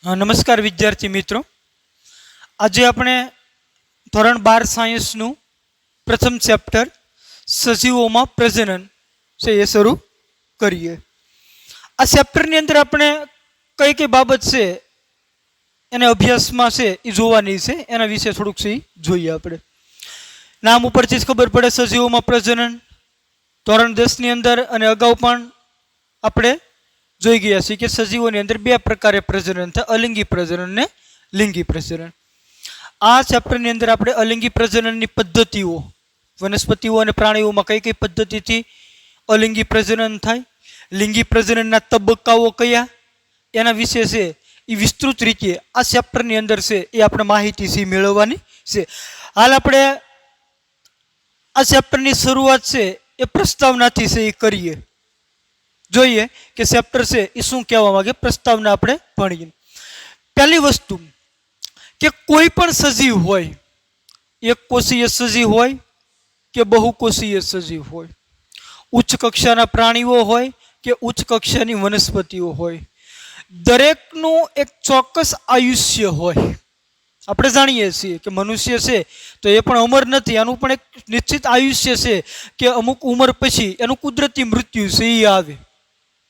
નમસ્કાર વિદ્યાર્થી મિત્રો, આજે આપણે ધોરણ 12 સાયન્સનું પ્રથમ ચેપ્ટર સજીવોમાં પ્રજનન છે એ શરૂ કરીએ. આ ચેપ્ટરની અંદર આપણે કઈ કઈ બાબત છે એને અભ્યાસમાં છે એ જોવાની છે, એના વિશે થોડુંક છે જોઈએ. આપણે નામ ઉપરથી જ ખબર પડે સજીવોમાં પ્રજનન ધોરણ 10ની અંદર અને અગાઉ પણ આપણે જોઈ ગયા છીએ કે સજીવોની અંદર બે પ્રકારે પ્રજનન થાય, અલિંગી પ્રજનન ને લિંગી પ્રજનન. આ ચેપ્ટરની અંદર આપણે અલિંગી પ્રજનનની પદ્ધતિઓ, વનસ્પતિઓ અને પ્રાણીઓમાં કઈ કઈ પદ્ધતિથી અલિંગી પ્રજનન થાય, લિંગી પ્રજનનના તબક્કાઓ કયા, એના વિશે છે એ વિસ્તૃત રીતે આ ચેપ્ટરની અંદર છે એ આપણે માહિતી છે મેળવવાની છે. હાલ આપણે આ ચેપ્ટરની શરૂઆત છે એ પ્રસ્તાવનાથી છે એ કરીએ. જોઈએ કે ચેપ્ટર છે એ શું કહેવા માંગે, પ્રસ્તાવના આપણે ભણીએ. પહેલી વસ્તુ કે કોઈ પણ સજીવ હોય, એક કોષીય સજીવ હોય કે બહુકોષીય સજીવ હોય, ઉચ્ચ કક્ષાના પ્રાણીઓ હોય કે ઉચ્ચ કક્ષાની વનસ્પતિઓ હોય, દરેકનું એક ચોક્કસ આયુષ્ય હોય. આપણે જાણીએ છીએ કે મનુષ્ય છે તો એ પણ અમર નથી, એનું પણ એક નિશ્ચિત આયુષ્ય છે કે અમુક ઉંમર પછી એનું કુદરતી મૃત્યુ છે એ આવે.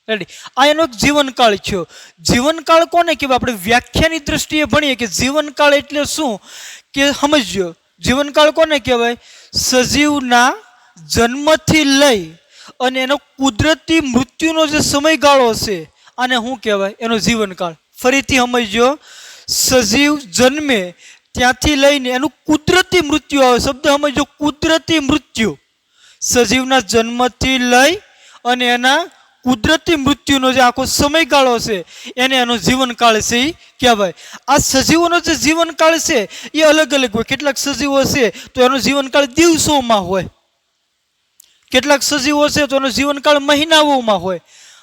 રેડી, આ એનો એક જીવનકાળ છે. જીવનકાળ કોને કહેવાય? આપણે વ્યાખ્યાની દ્રષ્ટિએ ભણીએ કે જીવનકાળ એટલે શું, કે સમજો જીવનકાળ કોને કહેવાય? સજીવના જન્મથી લઈ અને એનો કુદરતી મૃત્યુનો જે સમયગાળો છે આને શું કહેવાય? એનો જીવનકાળ. ફરીથી સમજો, સજીવ જન્મે ત્યાંથી લઈને એનું કુદરતી મૃત્યુ આવે. શબ્દ સમજો, કુદરતી મૃત્યુ. સજીવના જન્મથી લઈ અને એના કુદરતી મૃત્યુનો જે આખો સમયગાળો છે એને એનો જીવનકાળ છે એ કહેવાય. આ સજીવોનો જે જીવનકાળ છે એ અલગ અલગ હોય. કેટલાક સજીવો છે તો એનો જીવનકાળ દિવસોમાં હોય, કેટલાક સજીવો છે તો એનો જીવનકાળ મહિનાઓમાં હોય,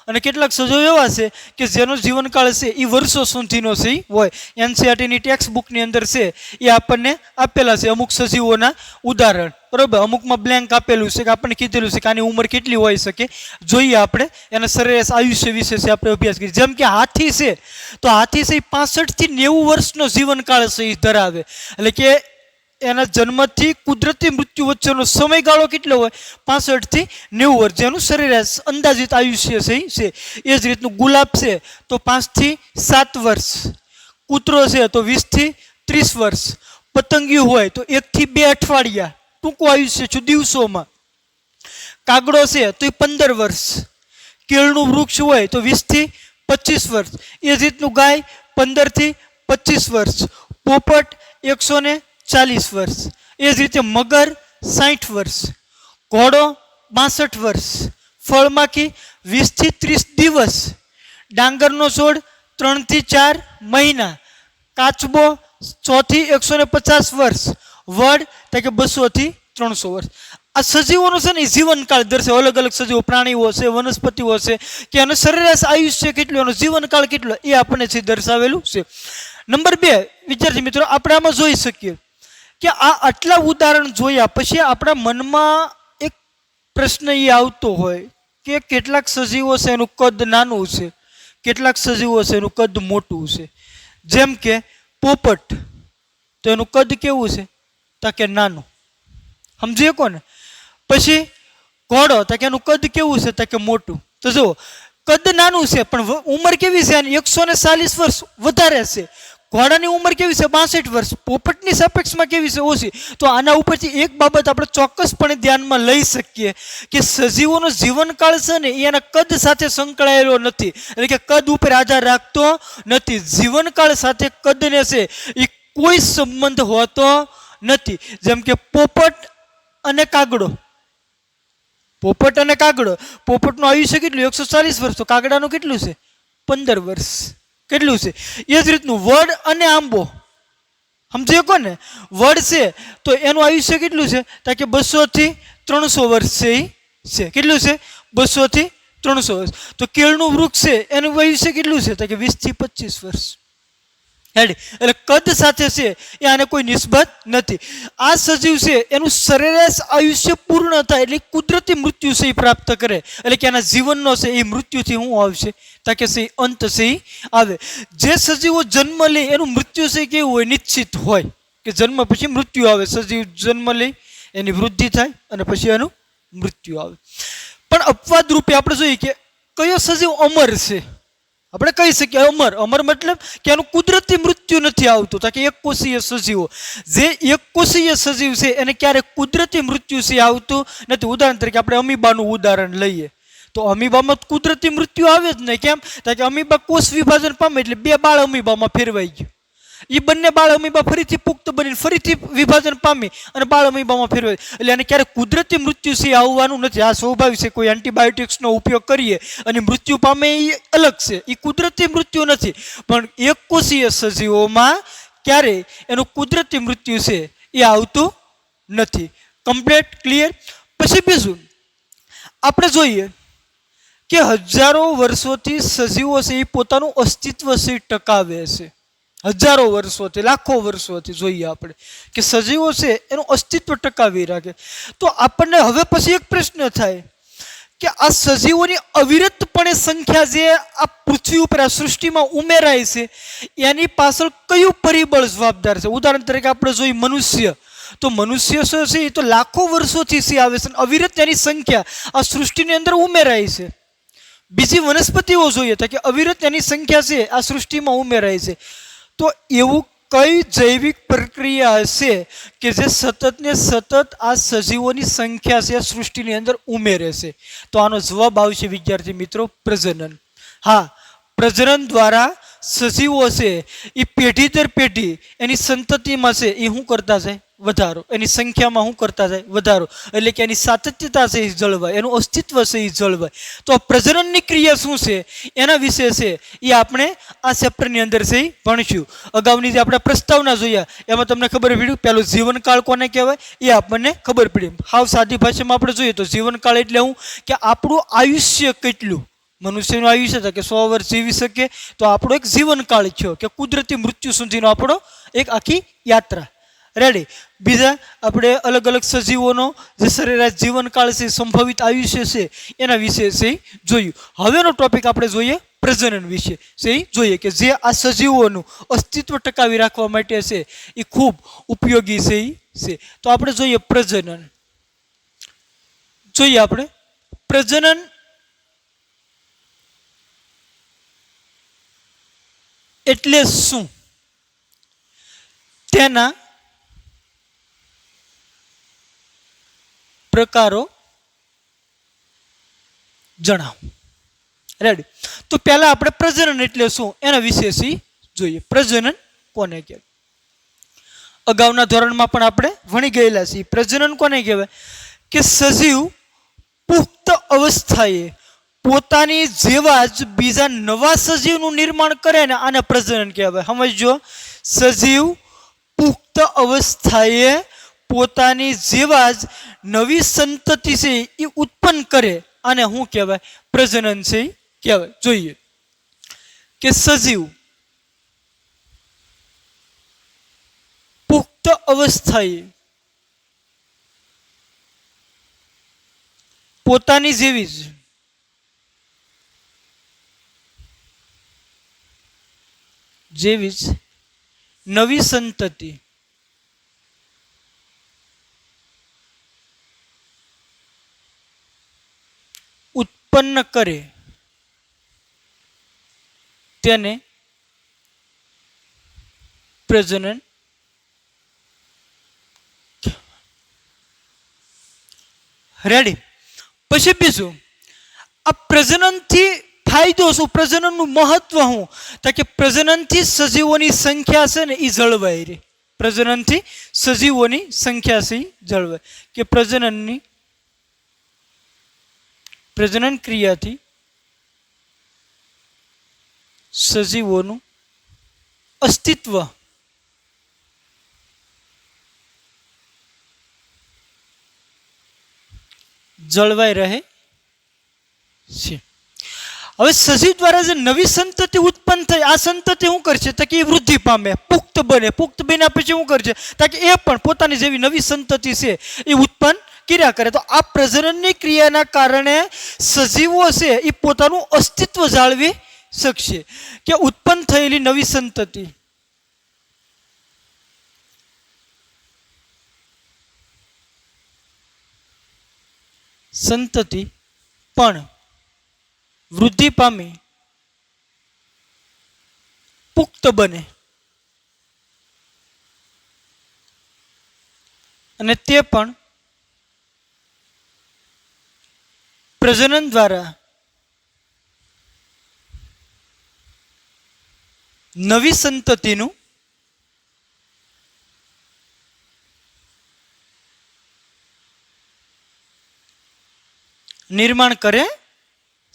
અને કેટલાક સજીવો એવા છે કે જેનો જીવનકાળ છે એ વર્ષો સુધીનો છે હોય. એનસીઈઆરટીની ટેક્સ્ટ બુકની અંદર છે એ આપણને આપેલા છે અમુક સજીવોના ઉદાહરણ, બરોબર. અમુકમાં બ્લેન્ક આપેલું છે કે આપણને કીધેલું છે કે આની ઉંમર કેટલી હોઈ શકે. જોઈએ આપણે એના સરેરાશ આયુષ્ય વિશે છે આપણે અભ્યાસ કરીએ. જેમ કે હાથી છે તો હાથી છે એ 65 થી 90 વર્ષનો જીવનકાળ છે એ ધરાવે. એટલે કે એના જન્મથી કુદરતી મૃત્યુ વચ્ચેનો સમયગાળો કેટલો હોય? 65 થી 90 વર્ષ, જેનું સરેરાશ અંદાજિત આયુષ્ય છે. એ જ રીતનું ગુલાબ છે તો 5 થી 7 વર્ષ, કૂતરો છે તો 20 થી 30 વર્ષ, પતંગિયું હોય તો 1 થી 2 અઠવાડિયા ટૂંકું આયુષ્ય છે દિવસોમાં, કાગડો છે તો એ 15 વર્ષ, કેળનું વૃક્ષ હોય તો 20 થી 25 વર્ષ, એ જ રીતનું ગાય 15 થી 25 વર્ષ, પોપટ 140 વર્ષ, એ જ રીતે મગર 60 વર્ષ, ઘોડો 62 વર્ષ, ફળમાખી 20 થી 30 દિવસ, ડાંગરનો છોડ 3 થી 4 મહિના, કાચબો 100 થી 150 વર્ષ, વડ તો કે 200 થી 300 વર્ષ. આ સજીવોનો છે ને એ જીવનકાળ દર્શાવે. અલગ અલગ સજીવો, પ્રાણીઓ છે, વનસ્પતિઓ છે કે એનો સરેરાશ આયુષ્ય કેટલું, એનો જીવનકાળ કેટલો એ આપણને છે દર્શાવેલું છે. નંબર 2, વિદ્યાર્થી મિત્રો, આપણે આમાં જોઈ શકીએ કે આ આટલા ઉદાહરણ જોયા પછી આપણા મનમાં એક પ્રશ્ન એ આવતો હોય કે કેટલાક સજીવો છે એનું કદ નાનું છે, કેટલાક સજીવો છે એનું કદ મોટું છે. જેમ કે પોપટ તો એનું કદ કેવું છે? તો કે નાનું, સમજીએ કોને. પછી ઘોડો તો કે એનું કદ કેવું છે? તો કે મોટું. તો જુઓ, કદ નાનું છે પણ ઉંમર કેવી છે? 140 વર્ષ વધારે છે. ઘોડાની ઉંમર કેવી છે? 62 વર્ષ. પોપટની સાપેક્ષમાં કેવી છે? ઓછી. તો આના ઉપરથી એક બાબત આપણે ચોક્કસપણે ધ્યાનમાં લઈ શકીએ કે સજીવોનો જીવનકાળ છે ને એના કદ સાથે સંકળાયેલો નથી, એટલે કે કદ ઉપર આધાર રાખતો નથી. જીવનકાળ સાથે કદને છે એ કોઈ સંબંધ હોતો નથી. જેમ કે પોપટ અને કાગડો, પોપટ અને કાગડો, પોપટનું આયુષ્ય કેટલું? 140 વર્ષ, તો કાગડાનું કેટલું છે? 15 વર્ષ. કેટલું છે? એ જ રીતનું વડ અને આંબો, સમજી કોને. વડ છે તો એનું આયુષ્ય કેટલું છે? તો કે 200 થી 300 વર્ષ છે. કેટલું છે? 200 થી 300 વર્ષ. તો કેળનું વૃક્ષ છે એનું આયુષ્ય કેટલું છે? તો કે 20 થી 25 વર્ષ. હેડી એટલે કદ સાથે છે એ આને કોઈ નિસ્બત નથી. આ સજીવ છે એનું સરેરાશ આયુષ્ય પૂર્ણ થાય એટલે કુદરતી મૃત્યુ છે એ પ્રાપ્ત કરે, એટલે કે આના જીવનનો છે એ મૃત્યુથી શું આવશે તાકે છે અંત છે એ આવે. જે સજીવો જન્મ લે એનું મૃત્યુ છે કેવું હોય, નિશ્ચિત હોય કે જન્મ પછી મૃત્યુ આવે. સજીવ જન્મ લે એની વૃદ્ધિ થાય અને પછી એનું મૃત્યુ આવે. પણ અપવાદ રૂપે આપણે જોઈએ કે કયો સજીવ અમર છે. આપણે કહી શકીએ અમર. અમર મતલબ કે એનું કુદરતી મૃત્યુ નથી આવતું. તો કે એક કોષીય સજીવો, જે એક કોષીય સજીવ છે એને ક્યારેક કુદરતી મૃત્યુ છે આવતું નથી. ઉદાહરણ તરીકે આપણે અમીબાનું ઉદાહરણ લઈએ તો અમીબામાં કુદરતી મૃત્યુ આવે જ નહીં. કેમ? કે અમીબા કોષ વિભાજન પામે એટલે બે બાળ અમીબામાં ફેરવાઈ ગયું. એ બંને બાળ અમીબા ફરીથી પુખ્ત બનીને ફરીથી વિભાજન પામી અને બાળ અમીબામાં ફેરવાય. એટલે એને ક્યારેક કુદરતી મૃત્યુ છે આવવાનું નથી. આ સ્વાભાવિક છે. કોઈ એન્ટીબાયોટિક્સનો ઉપયોગ કરીએ અને મૃત્યુ પામે એ અલગ છે, એ કુદરતી મૃત્યુ નથી. પણ એક કોષીય સજીવોમાં ક્યારેય એનું કુદરતી મૃત્યુ છે એ આવતું નથી. Complete clear? પછી બીજું આપણે જોઈએ કે હજારો વર્ષોથી સજીવો છે એ પોતાનું અસ્તિત્વ છે ટકાવે છે. હજારો વર્ષોથી, લાખો વર્ષોથી જોઈએ આપણે કે સજીવો છે એનું અસ્તિત્વ ટકાવી રાખે. તો આપણને હવે પછી એક પ્રશ્ન થાય કે આ સજીવોની અવિરતપણે સંખ્યા જે આ પૃથ્વી ઉપર આ સૃષ્ટિમાં ઉમેરાય છે એની પાછળ કયું પરિબળ જવાબદાર છે? ઉદાહરણ તરીકે આપણે જોઈએ મનુષ્ય, તો મનુષ્ય શું છે એ તો લાખો વર્ષોથી છે આવે છે, અવિરત એની સંખ્યા આ સૃષ્ટિની અંદર ઉમેરાય છે. બીજી વનસ્પતિઓ જોઈએ તો કે અવિરત એની સંખ્યા છે આ સૃષ્ટિમાં ઉમેરાય છે. તો એવું કઈ જૈવિક પ્રક્રિયા હશે કે જે સતત ને સતત આ સજીવોની સંખ્યા છે સૃષ્ટિની અંદર ઉમેરે છે? તો આનો જવાબ આવશે વિદ્યાર્થી મિત્રો, પ્રજનન. હા, પ્રજનન દ્વારા સજીવો છે એ પેઢી દર પેઢી એની સંતતિમાં છે એ શું કરતા જાય? વધારો. એની સંખ્યામાં શું કરતા જાય? વધારો. એટલે કે એની સાતત્યતા છે એ જળવાય, એનું અસ્તિત્વ છે એ જળવાય. તો પ્રજનનની ક્રિયા શું છે એના વિશે છે એ આપણે આ ચેપ્ટરની અંદર છે એ ભણીશું. અગાઉની જે આપણે પ્રસ્તાવના જોયા એમાં તમને ખબર પડી પેલું જીવનકાળ કોને કહેવાય એ આપણને ખબર પડી. હાવ સાદી ભાષામાં આપણે જોઈએ તો જીવનકાળ એટલે હું કે આપણું આયુષ્ય કેટલું, મનુષ્યનું આયુષ્ય છે કે 100 વર્ષ જીવી શકે તો આપણો એક જીવનકાળ થયો કે કુદરતી મૃત્યુ સુધીનો આપણો એક આખી યાત્રા. રેડી? બીજા આપણે અલગ અલગ સજીવોનો જે સરેરાશ જીવનકાળ છે, સંભવિત આયુષ્ય છે એના વિશે છે જોયું. હવેનો ટોપિક આપણે જોઈએ પ્રજનન વિશે છે જોઈએ કે જે આ સજીવોનું અસ્તિત્વ ટકાવી રાખવા માટે છે એ ખૂબ ઉપયોગી છે. તો આપણે જોઈએ પ્રજનન. જોઈએ આપણે પ્રજનન એટલે શું, તેના પ્રકારો જણાવો. રેડી? તો પહેલા આપણે પ્રજનન એટલે શું એના વિશે જોઈએ. પ્રજનન કોને કહેવાય? અગાઉના ધોરણમાં પણ આપણે ભણી ગયેલા છીએ. પ્રજનન કોને કહેવાય? કે સજીવ પુખ્ત અવસ્થાએ પોતાની જેવા જ બીજા નવા સજીવનું નિર્માણ કરે ને આને પ્રજનન કહેવાય. સમજો, સજીવ પુખ્ત અવસ્થાએ પોતાની જેવા જ નવી સંતતિ છે એ ઉત્પન્ન કરે આને શું કહેવાય? પ્રજનન છે કહેવાય. જોઈએ કે સજીવ પુખ્ત અવસ્થાએ પોતાની જેવી જ નવી સંતતિ ઉત્પન્ન કરે તેને પ્રજનન. રેડી? પછી બીજું, આ પ્રજનનથી ફાયદો શું, પ્રજનનનું મહત્વ શું? તો કે પ્રજનનથી સજીવોની સંખ્યા છે ને એ જળવાઈ રહે. પ્રજનનથી સજીવોની સંખ્યા છે એ જળવાય. કે પ્રજનન ક્રિયાથી સજીવોનું અસ્તિત્વ જળવાઈ રહે છે. હવે સજીવ દ્વારા જે નવી સંતતિ ઉત્પન્ન થઈ, આ સંતતિ શું કરશે? તો કે એ વૃદ્ધિ પામે, પુખ્ત બને. પુખ્ત બન્યા પછી શું કરશે? તો કે એ પણ પોતાની જેવી નવી સંતતિ છે એ ઉત્પન્ન કર્યા કરે. તો આ પ્રજનનની ક્રિયાના કારણે સજીવો છે એ પોતાનું અસ્તિત્વ જાળવી શકશે. કે ઉત્પન્ન થયેલી નવી સંતતિ પણ વૃદ્ધિ પામી પુખ્ત બને અને તે પણ પ્રજનન દ્વારા નવી સંતતિનું નિર્માણ કરે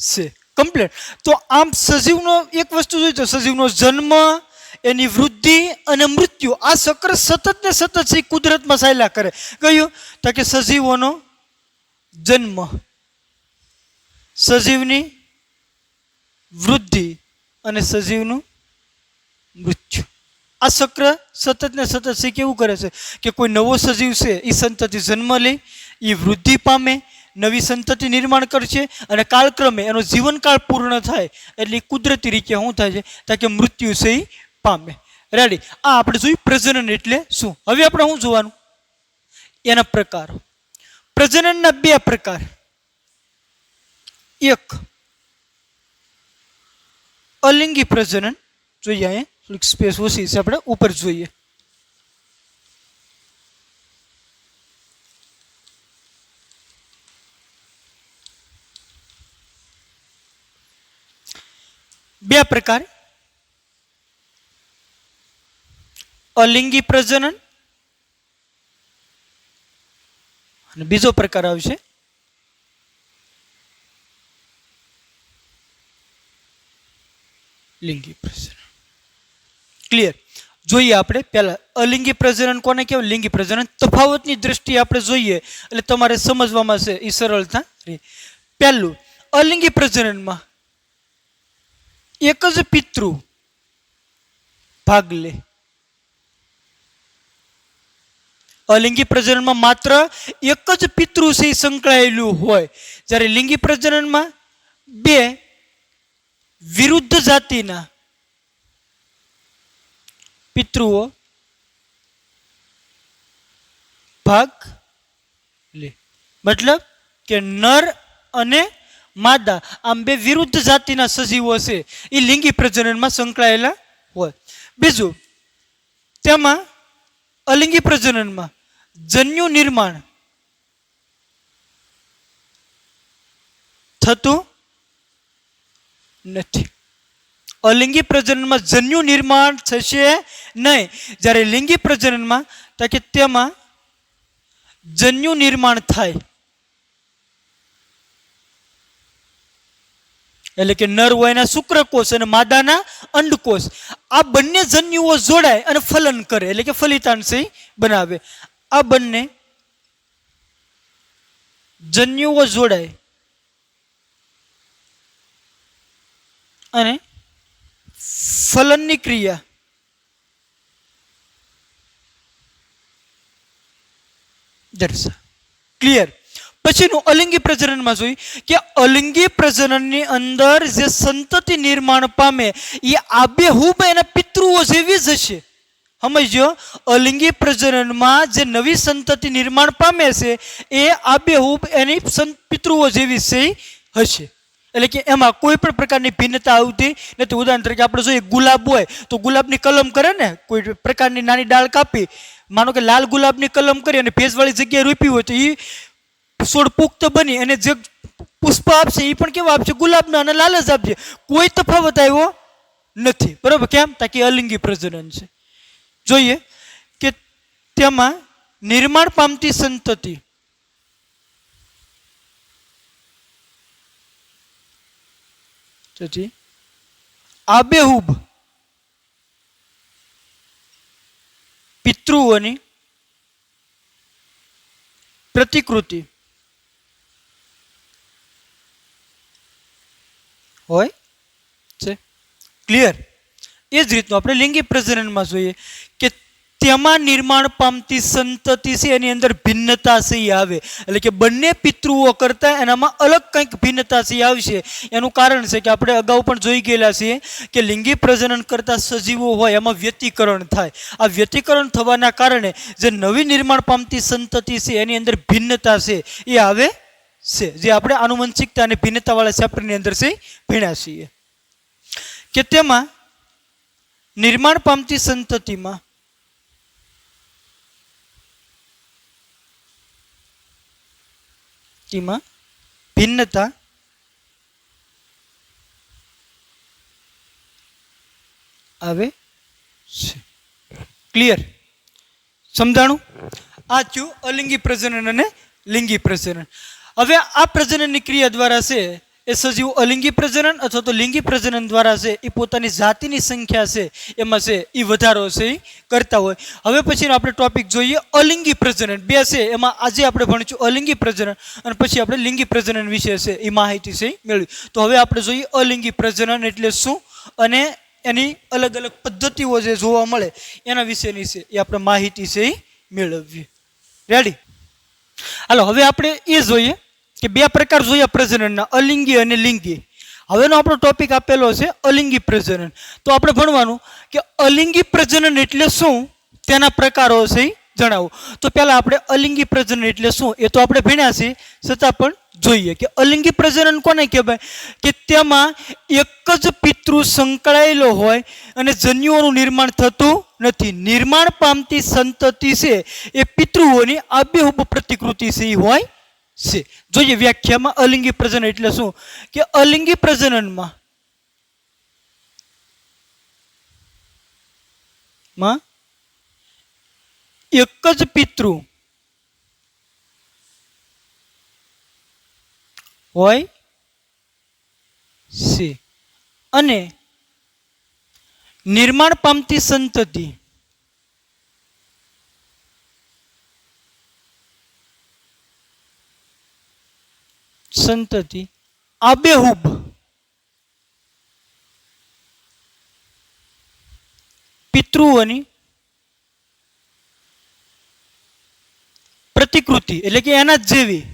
છે. કમ્પ્લીટ. તો આમ સજીવનો એક વસ્તુ જોઈએ તો સજીવનો જન્મ, એની વૃદ્ધિ અને મૃત્યુ, આ ચક્ર સતત ને સતત છે કુદરતમાં ચાલ્યા કરે. કયું? તો કે સજીવોનો જન્મ, સજીવની વૃદ્ધિ અને સજીવનું મૃત્યુ. આ ચક્ર સતત ને સતત છે કેવું કરે છે કે કોઈ નવો સજીવ છે એ સંતતિ જન્મ લે, એ વૃદ્ધિ પામે, નવી સંતતિ નિર્માણ કરશે અને કાળક્રમે એનો જીવનકાળ પૂર્ણ થાય એટલે કુદરતી રીતે શું થાય છે તો કે મૃત્યુ છે એ પામે. રેડી. આ આપણે જોયું પ્રજનન એટલે શું. હવે આપણે શું જોવાનું? એના પ્રકારો. પ્રજનનના બે પ્રકાર. એક અલિંગી પ્રજનન. જોઈએ અહીંયા થોડીક સ્પેસ ઓછી છે, આપણે ઉપર જોઈએ. બે પ્રકાર, અલિંગી પ્રજનન અને બીજો પ્રકાર આવશે લિંગી પ્રજનન. ક્લિયર? જોઈએ આપણે પહેલા અલિંગી પ્રજનન કોને કહેવાય, લિંગી પ્રજનન. તફાવતની દ્રષ્ટિએ આપણે જોઈએ એટલે તમારે સમજવામાં છે એ સરળતા રહે. પહેલું, અલિંગી પ્રજનનમાં એક જ પિતૃ ભાગ લે. અલિંગી પ્રજનનમાં માત્ર એક જ પિતૃ છે સંકળાયેલું હોય, જ્યારે લિંગી પ્રજનનમાં બે વિરુદ્ધ જાતિના પિતૃઓ ભાગ લે. મતલબ કે નર અને માદા આમ બે વિરુદ્ધ જાતિના સજીવો છે એ લિંગી પ્રજનનમાં સંકળાયેલા હોય. બીજું, તેમાં અલિંગી પ્રજનનમાં જન્યુ નિર્માણ થતું નથી. અલિંગી પ્રજનનમાં જન્યુ નિર્માણ થશે નહીં, જ્યારે લિંગી પ્રજનનમાં તો કે તેમાં જન્યુ નિર્માણ થાય. એટલે કે નર હોય એના શુક્રકોષ અને માદાના અંડકોષ, આ બંને જન્યુઓ જોડાય અને ફલન કરે એટલે કે ફલિતાંશ બનાવે. આ બંને જન્યુઓ જોડાય અને ફલનની ક્રિયા દર્શા. ક્લિયર? પછીનું અલિંગી પ્રજનનમાં જોઈ કે અલિંગી પ્રજનનની અંદર જે સંતતિ નિર્માણ પામે એ આબેહૂબ એના પિતૃઓ જેવી જ હશે. સમજો, અલિંગી પ્રજનનમાં જે નવી સંતતિ નિર્માણ પામે છે એ આબેહૂબ એની પિતૃઓ જેવી છે હશે. એટલે કે એમાં કોઈ પણ પ્રકારની ભિન્નતા આવતી નથી. ઉદાહરણ તરીકે આપણે જોઈએ ગુલાબ હોય તો ગુલાબની કલમ કરે ને, કોઈ પ્રકારની નાની ડાળ કાપી, માનો કે લાલ ગુલાબની કલમ કરી અને ભેજવાળી જગ્યાએ રોપી હોય તો એ છોડ પુખ્ત બની અને જે પુષ્પ આપશે એ પણ કેવા આપશે? ગુલાબના અને લાલ જ આપશે. કોઈ તફાવત આવ્યો નથી. બરોબર? કેમ? તાકી અલિંગી પ્રજનન છે. જોઈએ કે તેમાં નિર્માણ પામતી સંતતિ આબેહૂબ પિતૃઓની પ્રતિકૃતિ હોય છે. ક્લિયર? એ જ રીતનું આપણે લિંગી પ્રજનનમાં જોઈએ કે તેમાં નિર્માણ પામતી સંતતિ છે એની અંદર ભિન્નતા છે એ આવે, એટલે કે બંને પિતૃઓ કરતા એનામાં અલગ કંઈક ભિન્નતા છે આવશે. એનું કારણ છે કે આપણે અગાઉ પણ જોઈ ગયેલા છીએ કે લિંગી પ્રજનન કરતા સજીવો હોય એમાં વ્યતિકરણ થાય. આ વ્યતિકરણ થવાના કારણે જે નવી નિર્માણ પામતી સંતતિ છે એની અંદર ભિન્નતા છે એ આવે છે, જે આપણે આનુવંશિકતા અને ભિન્નતાવાળા ચેપ્ટરની અંદર છે ભણ્યા છીએ. કે તેમાં નિર્માણ પામતી સંતતિમાં ભિન્નતા આવે છે. ક્લિયર? સમજાણું? આ થયું અલિંગી પ્રજનન અને લિંગી પ્રજનન. હવે આ પ્રજનનની ક્રિયા દ્વારા છે એ સજીવો અલિંગી પ્રજનન અથવા તો લિંગી પ્રજનન દ્વારા છે એ પોતાની જાતિની સંખ્યા છે એમાં છે એ વધારો છે એ કરતા હોય. હવે પછીનો આપણે ટોપિક જોઈએ અલિંગી પ્રજનન. બે છે એમાં આજે આપણે ભણીશું અલિંગી પ્રજનન અને પછી આપણે લિંગી પ્રજનન વિશે છે એ માહિતી છે એ મેળવી. તો હવે આપણે જોઈએ અલિંગી પ્રજનન એટલે શું અને એની અલગ અલગ પદ્ધતિઓ જે જોવા મળે એના વિશેની છે એ આપણે માહિતી છે એ મેળવીએ. રેડી? હાલો હવે આપણે એ જોઈએ કે બે પ્રકાર જોયા પ્રજનનના, અલિંગી અને લિંગી. હવેનો આપણો ટોપિક આપેલો છે અલિંગી પ્રજનન. તો આપણે ભણવાનું કે અલિંગી પ્રજનન એટલે શું, તેના પ્રકારો છે જણાવો. તો પહેલા આપણે અલિંગી પ્રજનન એટલે શું એ તો આપણે ભણ્યા છીએ, છતાં પણ જોઈએ કે અલિંગી પ્રજનન કોને કહેવાય કે તેમાં એક જ પિતૃ સંકળાયેલો હોય અને જન્યુઓનું નિર્માણ થતું નથી. નિર્માણ પામતી સંતતિ છે એ પિતૃઓની આબેહૂબ પ્રતિકૃતિ છે હોય છે. જોઈએ વ્યાખ્યામાં અલિંગી પ્રજનન એટલે શું કે અલિંગી પ્રજનનમાં એક જ પિતૃ હોય છે અને નિર્માણ પામતી સંતતિ આબેહૂબ પિતૃઓની પ્રતિકૃતિ એટલે કે એના જેવી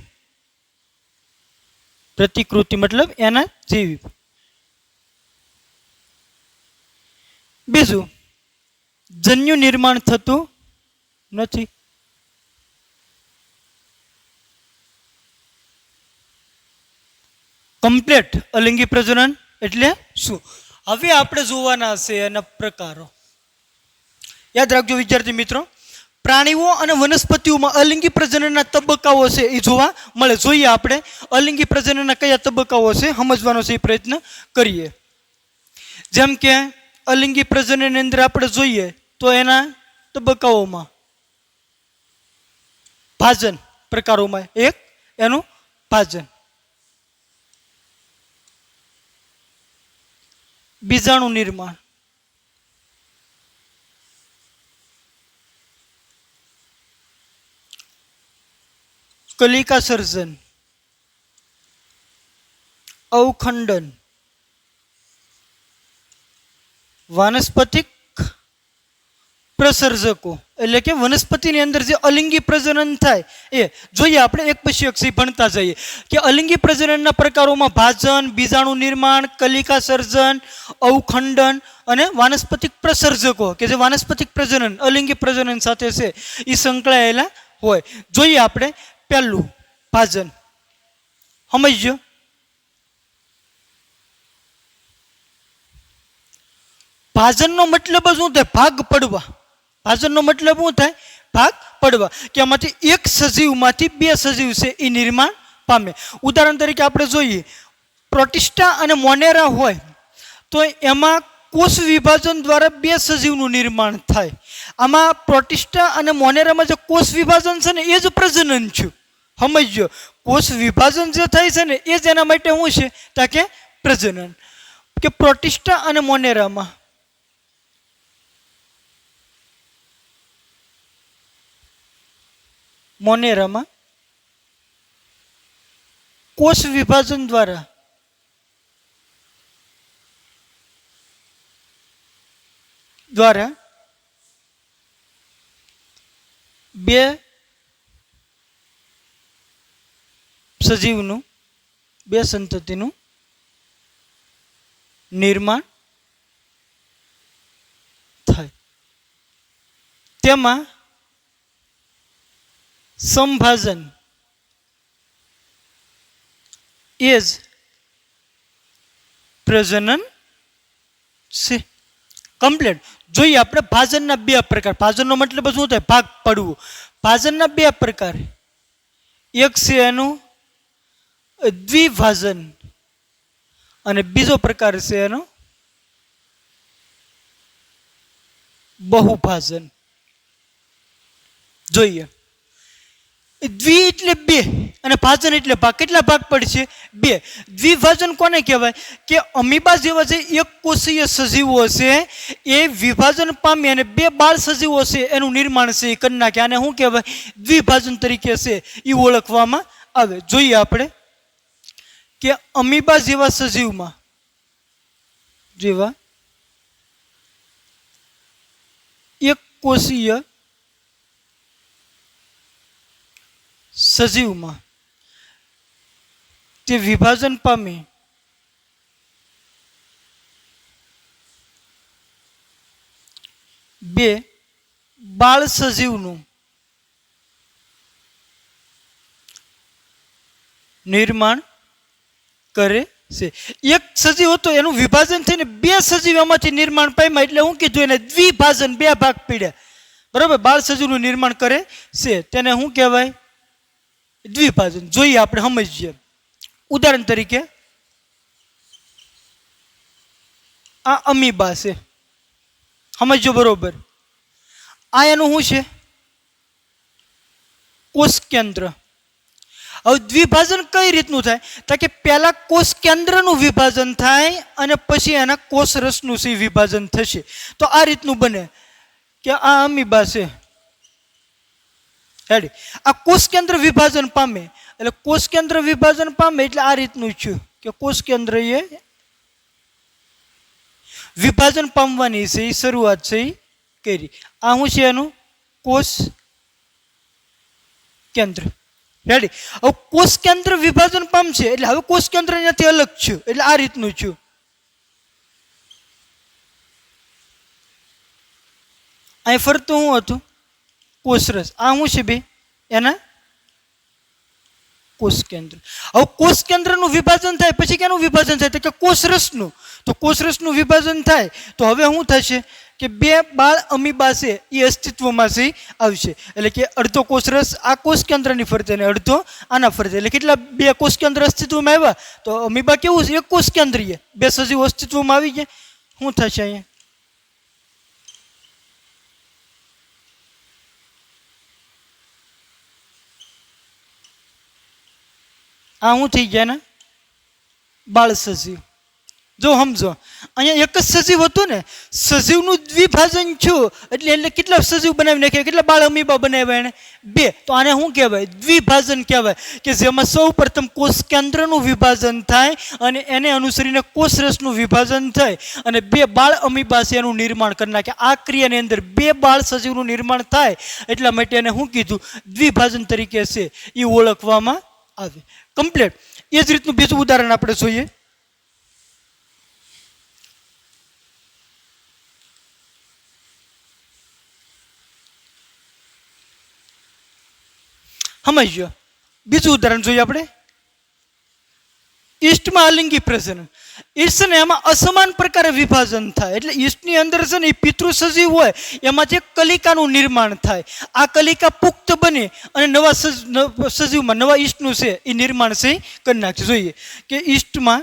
પ્રતિકૃતિ મતલબ એના જેવી. બીજું જન્યુ નિર્માણ થતું નથી. કમ્પ્લેટ અલિંગી પ્રજનન એટલે શું? હવે આપણે જોવાના છે એના પ્રકારો. યાદ રાખજો વિદ્યાર્થી મિત્રો, પ્રાણીઓ અને વનસ્પતિઓમાં અલિંગી પ્રજનનના તબક્કાઓ છે એ જોવા મળે. જોઈએ આપણે અલિંગી પ્રજનનના કયા તબક્કાઓ છે સમજવાનો છે એ પ્રયત્ન કરીએ. જેમ કે અલિંગી પ્રજનનની અંદર આપણે જોઈએ તો એના તબક્કાઓમાં ભાજન પ્રકારોમાં એક એનું ભાજન, બીજાણુ નિર્માણ, કલિકા સર્જન, અવખંડન, વાનસ્પતિક પ્રસર્જકો એટલે કે વનસ્પતિની અંદર જે અલિંગી પ્રજનન થાય એ જોઈએ આપણે એક પછી એક ભણતા જઈએ કે અલિંગી પ્રજનનના પ્રકારોમાં ભાજન, બીજાણુ નિર્માણ, કલિકા સર્જન, અવખંડન અને વાનસ્પતિક પ્રસર્જકો કે જે વાનસ્પતિક પ્રજનન અલિંગી પ્રજનન સાથે છે એ સંકળાયેલા હોય. જોઈએ આપણે પહેલું ભાજન. સમજજો. ભાજનનો મતલબ શું થાય? ભાગ પડવા. ભાજનનો મતલબ શું થાય? ભાગ પડવા. કે આમાંથી એક સજીવમાંથી બે સજીવ છે એ નિર્માણ પામે. ઉદાહરણ તરીકે આપણે જોઈએ પ્રોટિસ્ટા અને મોનેરા હોય તો એમાં કોષ વિભાજન દ્વારા બે સજીવનું નિર્માણ થાય. આમાં પ્રોટિસ્ટા અને મોનેરામાં જે કોષ વિભાજન છે ને એ જ પ્રજનન છે. સમજજો, કોષ વિભાજન જે થાય છે ને એ જ એના માટે શું છે તાકે પ્રજનન. કે પ્રોટિસ્ટા અને મોનેરામાં કોષ વિભાજન દ્વારા દ્વારા બે સજીવનું બે સંતતિનું નિર્માણ થાય. તેમાં સંભાજન એ જ પ્રજનન છે. કમ્પ્લીટ. જોઈએ આપણે ભાજનના બે પ્રકાર. ભાજનનો મતલબ શું થાય? ભાગ પાડવું. ભાજનના બે પ્રકાર. એક છે એનું દ્વિભાજન અને બીજો પ્રકાર છે એનો બહુભાજન. જોઈએ. દ્વિ એટલે બે અને ભાજન એટલે ભાગ. કેટલા ભાગ પડશે? બે. દ્વિભાજન કોને કહેવાય? કે અમીબા જેવા જે એક કોષીય સજીવો છે એ વિભાજન પામી અને બે બાળ સજીવો છે એનું નિર્માણ છે એ કરી નાખે. આને શું કહેવાય? દ્વિભાજન તરીકે છે એ ઓળખવામાં આવે. જોઈએ આપણે કે અમીબા જેવા સજીવમાં જેવા એક કોષીય સજીવમાં તે વિભાજન પામી બે બાળ સજીવનું નિર્માણ કરે છે. એક સજીવ હતો એનું વિભાજન થઈને બે સજીવ એમાંથી નિર્માણ પામ્યા એટલે હું કીધું એને દ્વિભાજન, બે ભાગ પડ્યા. બરાબર. બાળ સજીવનું નિર્માણ કરે છે તેને શું કહેવાય? દ્વિભાજન. જોઈએ આપણે સમજીએ. ઉદાહરણ તરીકે આ અમીબા છે, સમજો બરોબર. આ એનું શું છે? કોષ કેન્દ્ર. હવે દ્વિભાજન કઈ રીતનું થાય? તો કે પહેલા કોષ કેન્દ્રનું વિભાજન થાય અને પછી એના કોષ રસનું વિભાજન થશે. તો આ રીતનું બને કે આ અમીબા છે, આ કોષ કેન્દ્ર વિભાજન પામે એટલે કોષ કેન્દ્ર વિભાજન પામે એટલે આ રીતનું છે કે કોષ કેન્દ્ર એ વિભાજન પામવાની છે એ શરૂઆત છે એ કરી. આ શું છે એનું? કોષ કેન્દ્ર. રેડી. હવે કોષ કેન્દ્ર વિભાજન પામશે એટલે હવે કોષ કેન્દ્ર એનાથી અલગ છે એટલે આ રીતનું છે. અહીં ફરતું શું હતું? કોષરસ. આ શું છે બે? એના કોષ કેન્દ્ર. હવે કોષ કેન્દ્રનું વિભાજન થાય પછી કેનું વિભાજન થાય? તો કે કોષરસનું. તો કોષરસનું વિભાજન થાય તો હવે શું થશે કે બે બાળ અમીબા છે એ અસ્તિત્વમાં છે આવશે. એટલે કે અડધો કોષરસ આ કોષ કેન્દ્રની ફરતે અને અડધો આના ફરતે. એટલે કેટલા? બે કોષ કેન્દ્ર અસ્તિત્વમાં આવ્યા. તો અમીબા કેવું છે? એક કોષ કેન્દ્રીય. બે સજીવો અસ્તિત્વમાં આવી ગયા. શું થશે અહીંયા? આ શું થઈ ગયા ને? બાળ સજીવ. જો સમજો અહીંયા એક જ સજીવ હતું ને, સજીવનું દ્વિભાજન થયું એટલે કેટલા સજીવ બનાવી નાખ્યા? કેટલા બાળ અમીબા બનાવ્યા એને? બે. તો આને શું કહેવાય? દ્વિભાજન કહેવાય. કે જેમાં સૌ પ્રથમ કોષ કેન્દ્રનું વિભાજન થાય અને એને અનુસરીને કોષરસનું વિભાજન થાય અને બે બાળ અમીબા છે એનું નિર્માણ કરી નાખે. આ ક્રિયાની અંદર બે બાળ સજીવનું નિર્માણ થાય એટલા માટે એને શું કીધું? દ્વિભાજન તરીકે છે એ ઓળખવામાં આવે. કમ્પ્લીટ. એ જ રીતનું બીજું ઉદાહરણ આપણે જોઈએ. સમજો. બીજું ઉદાહરણ જોઈએ આપણે. ઈસ્ટમાં અલિંગી પ્રજનન. ઈસ્ટ ને એમાં અસમાન પ્રકારે વિભાજન થાય. એટલે ઈસ્ટની અંદર છે ને એ પિતૃ સજીવ હોય એમાંથી એક કલિકાનું નિર્માણ થાય. આ કલિકા પુખ્ત બને અને નવા સજીવમાં નવા ઈસ્ટનું છે એ નિર્માણ છે કરી નાખશે. જોઈએ કે ઈસ્ટમાં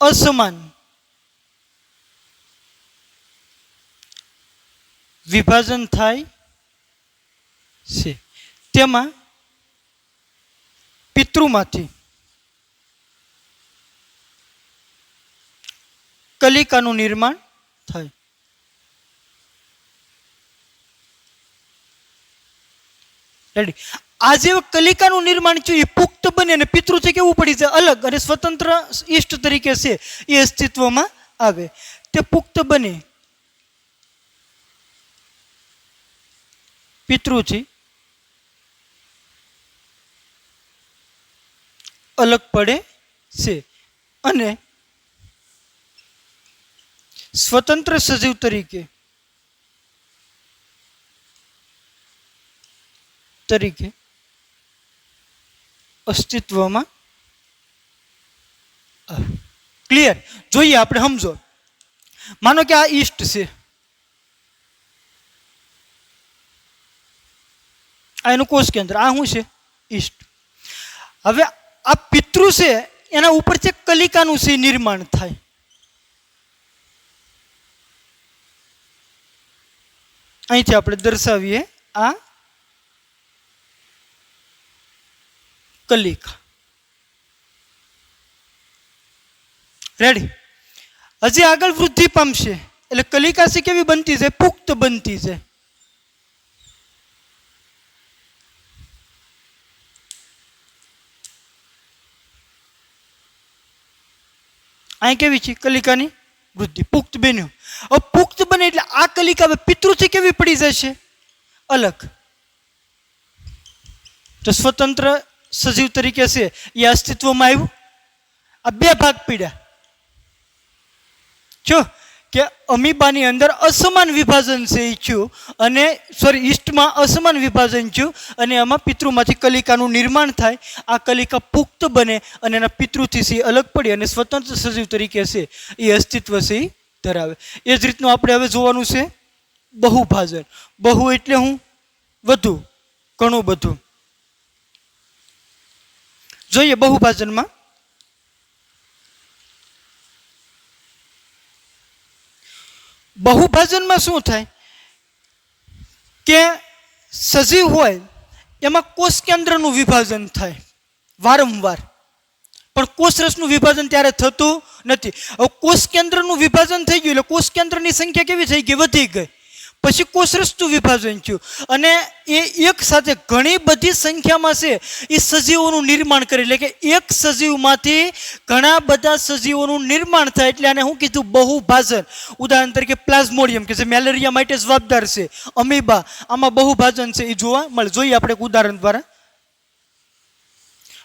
અસમાન વિભાજન થાય છે. તેમાં પિતૃમાંથી કલિકાનું નિર્માણ થાય. રેડી. આ જે કલિકાનું નિર્માણ છે એ પુખ્ત બને અને પિતૃથી કેવું પડી જાય? અલગ અને સ્વતંત્ર ઈષ્ટ તરીકે છે એ અસ્તિત્વમાં આવે તે પુખ્ત બની પિતૃથી અલગ પડે છે અને સ્વતંત્ર સજીવ તરીકે અસ્તિત્વમાં ક્લિયર. જોઈએ આપણે સમજો. માનો કે આ ઈષ્ટ છે, આ એનું કોષ કેન્દ્ર, આ શું છે? ઈષ્ટ. હવે આ પિતૃ છે એના ઉપર છે કલિકાનું છે નિર્માણ થાય. અહીંથી આપણે દર્શાવીએ આ કલિકા. રેડી. હજી આગળ વૃદ્ધિ પામશે એટલે કલિકા છે કેવી બનતી છે? પુખ્ત બનતી છે. અહીં કેવી છે? કલિકાની વૃદ્ધિ, પુખ્ત બન્યું. હવે પુખ્ત બને એટલે આ કલિકા હવે પિતૃથી કેવી પડી જશે? અલગ. તો સ્વતંત્ર સજીવ તરીકે છે એ અસ્તિત્વમાં આવ્યું. આ બે ભાગ પડ્યા. જો કે અમીબાની અંદર અસમાન વિભાજન છે એ થયું અને ઈસ્ટમાં અસમાન વિભાજન થયું અને એમાં પિતૃમાંથી કલિકાનું નિર્માણ થાય. આ કલિકા પુખ્ત બને અને એના પિતૃથી છે અલગ પડી અને સ્વતંત્ર સજીવ તરીકે છે એ અસ્તિત્વ છે એ ધરાવે. એ જ રીતનું આપણે હવે જોવાનું છે બહુભાજન. બહુ એટલે હું વધુ, ઘણું બધું. જોઈએ બહુભાજનમાં. બહુભાજનમાં શું થાય કે સજીવ હોય એમાં કોષ કેન્દ્રનું વિભાજન થાય વારંવાર, પણ કોષરસનું વિભાજન ત્યારે થતું નથી. હવે કોષ કેન્દ્રનું વિભાજન થઈ ગયું એટલે કોષ કેન્દ્રની સંખ્યા કેવી થઈ ગઈ? વધી ગઈ. પછી કોષરસનું વિભાજન થયું અને એ એક સાથે ઘણી બધી સંખ્યામાં છે એ સજીવોનું નિર્માણ કરે. એટલે કે એક સજીવમાંથી ઘણા બધા સજીવોનું નિર્માણ થાય એટલે આને શું કીધું? બહુભાજન. ઉદાહરણ તરીકે પ્લાઝ્મોડિયમ કે જે મેલેરિયા માટે જવાબદાર છે, અમીબા, આમાં બહુભાજન છે એ જોવા મળે. જોઈએ આપણે એક ઉદાહરણ દ્વારા.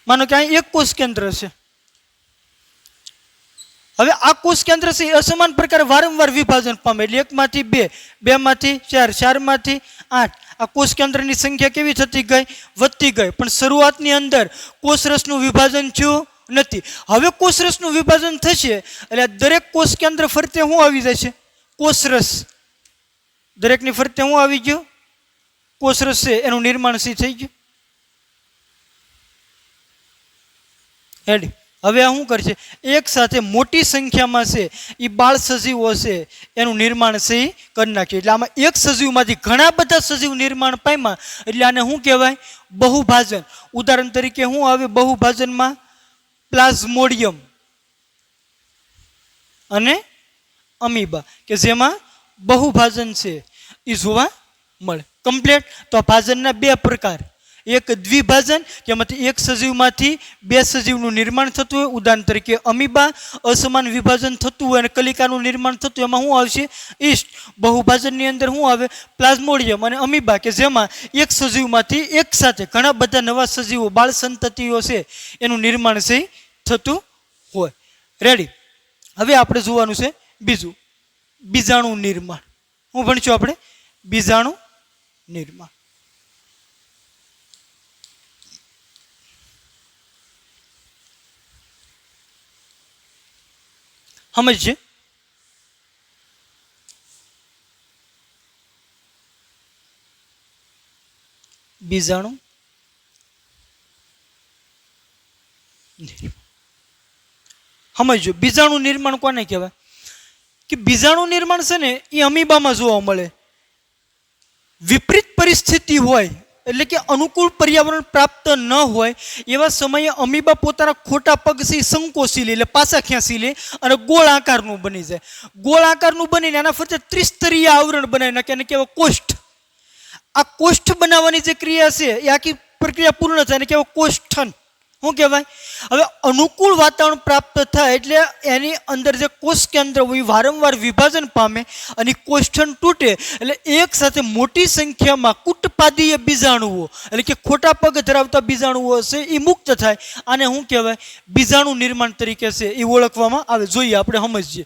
માનો કે અહીં એક કોષ કેન્દ્ર છે. હવે આ કોષ કેન્દ્ર છે એ અસમાન પ્રકારે વારંવાર વિભાજન પામે એટલે 1 માંથી 2, 2 માંથી 4, 4 માંથી 8. આ કોષ કેન્દ્રની સંખ્યા કેવી થતી ગઈ? વધતી ગઈ. પણ શરૂઆતની અંદર કોષરસનું વિભાજન થયું નથી. હવે કોષરસનું વિભાજન થશે એટલે દરેક કોષ કેન્દ્ર ફરતે શું આવી જશે? કોષરસ. દરેકની ફરતે શું આવી ગયું? કોષરસ છે એનું નિર્માણ થઈ ગયું. હેડી. હવે આ શું કરશે? એક સાથે મોટી સંખ્યામાં છે એ બાળ સજીવો છે એનું નિર્માણ છે એ કરી નાખ્યું. એટલે આમાં એક સજીવમાંથી ઘણા બધા સજીવ નિર્માણ પામ્યા એટલે આને શું કહેવાય? બહુભાજન. ઉદાહરણ તરીકે શું આવે બહુભાજનમાં? પ્લાઝ્મોડિયમ અને અમીબા કે જેમાં બહુભાજન છે એ જોવા મળે. કમ્પ્લીટ. તો આ ભાજનના બે પ્રકાર. એક દ્વિભાજન કે એમાંથી એક સજીવમાંથી બે સજીવનું નિર્માણ થતું હોય. ઉદાહરણ તરીકે અમીબા, અસમાન વિભાજન થતું હોય અને કલિકાનું નિર્માણ થતું હોય એમાં શું આવશે? ઈસ્ટ. બહુભાજનની અંદર શું આવે? પ્લાઝ્મોડિયમ અને અમીબા કે જેમાં એક સજીવમાંથી એક સાથે ઘણા બધા નવા સજીવો, બાળ સંતતિઓ છે એનું નિર્માણ છે થતું હોય. રેડી. હવે આપણે જોવાનું છે બીજું, બીજાણુ નિર્માણ. શું ભણીશું આપણે? બીજાણુ નિર્માણ. સમજશે? બીજાણુ સમજો. બીજાણુ નિર્માણ કોને કહેવાય? કે બીજાણુ નિર્માણ છે ને એ અમીબામાં જોવા મળે. વિપરીત પરિસ્થિતિ હોય એટલે કે અનુકૂળ પર્યાવરણ પ્રાપ્ત ન હોય એવા સમયે અમીબા પોતાના ખોટા પગથી સંકોચી લે એટલે પાછા ખેંચી લે અને ગોળ આકારનું બની જાય. ગોળ આકારનું બનીને એના ફરતે ત્રિસ્તરીય આવરણ બનાવી નાખે અને કહેવાય કોષ્ઠ. આ કોષ્ઠ બનાવવાની જે ક્રિયા છે એ આખી પ્રક્રિયા પૂર્ણ થાય અને કહેવાય કોષ્ઠન. શું કહેવાય? હવે અનુકૂળ વાતાવરણ પ્રાપ્ત થાય એટલે એની અંદર જે કોષ કેન્દ્ર હોય વારંવાર વિભાજન પામે અને કોષ્ઠન તૂટે એટલે એક સાથે મોટી સંખ્યામાં કુટપાદીય બીજાણુઓ એટલે કે ખોટા પગ ધરાવતા બીજાણુઓ હશે એ મુક્ત થાય. આને શું કહેવાય? બીજાણુ નિર્માણ તરીકે છે એ ઓળખવામાં આવે. જોઈએ આપણે સમજીએ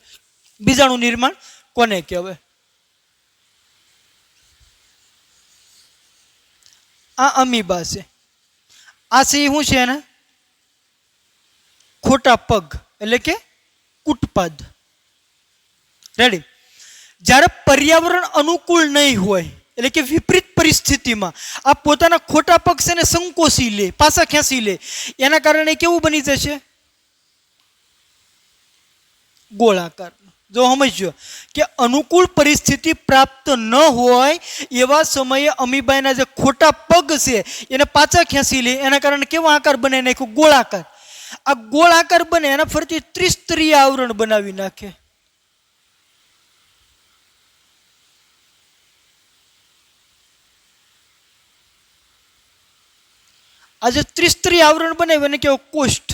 બીજાણુ નિર્માણ કોને કહેવાય. આ અમીબા છે. આ છે એ શું છે? એને ખોટા પગ એટલે કે કુટપાદ. રેડી. જ્યારે પર્યાવરણ અનુકૂળ નહીં હોય એટલે કે વિપરીત પરિસ્થિતિમાં આ પોતાના ખોટા પગ છે ને સંકોચી લે, પાછા ખેંચી લે, એના કારણે કેવું બની જશે? ગોળાકાર. જો સમજો કે અનુકૂળ પરિસ્થિતિ પ્રાપ્ત ન હોય એવા સમયે અમીબાના જે ખોટા પગ છે એને પાછા ખેંચી લે, એના કારણે કેવો આકાર બને નાખ્યો? ગોળાકાર. આ ગોળાકાર બને એના ફરતી ત્રિસ્તરીય આવરણ બનાવી નાખે. આ જે ત્રિસ્તરીય આવરણ બનાવ્યું એને કહેવાય કોષ્ઠ.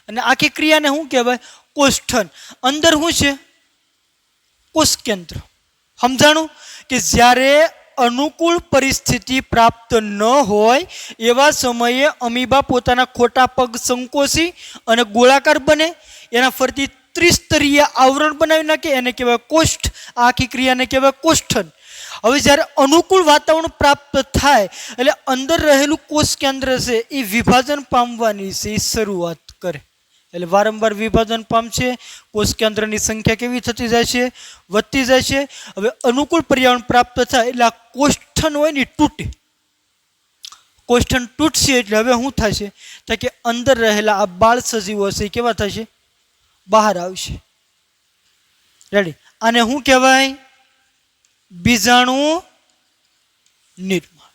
અને આખી ક્રિયાને શું કહેવાય? કોષ્ઠન. અંદર શું છે? કોષ કેન્દ્ર. સમજાણું? કે જ્યારે અનુકૂળ પરિસ્થિતિ પ્રાપ્ત ન હોય એવા સમયે અમીબા પોતાના ખોટા પગ સંકોચી અને ગોળાકાર બને, એના ફરતી ત્રિસ્તરીય આવરણ બનાવી નાખે, એને કહેવાય કોષ્ઠ. આખી ક્રિયાને કહેવાય કોષ્ઠન. હવે જ્યારે અનુકૂળ વાતાવરણ પ્રાપ્ત થાય એટલે અંદર રહેલું કોષ કેન્દ્ર છે એ વિભાજન પામવાની છે એ શરૂઆત કરે. એટલે વારંવાર વિભાજન પામશે, કોષ કેન્દ્રની સંખ્યા કેવી થતી જાય છે? વધતી જાય છે. હવે અનુકૂળ પર્યાવરણ પ્રાપ્ત થાય એટલે આ કોષ્ઠન હોય ને તૂટે. કોષ્ઠન તૂટશે એટલે હવે શું થશે? તો કે અંદર રહેલા આ બાળ સજીવો છે એ કેવા થશે? બહાર આવશે. રેડી. આને શું કહેવાય? બીજાણુ નિર્માણ.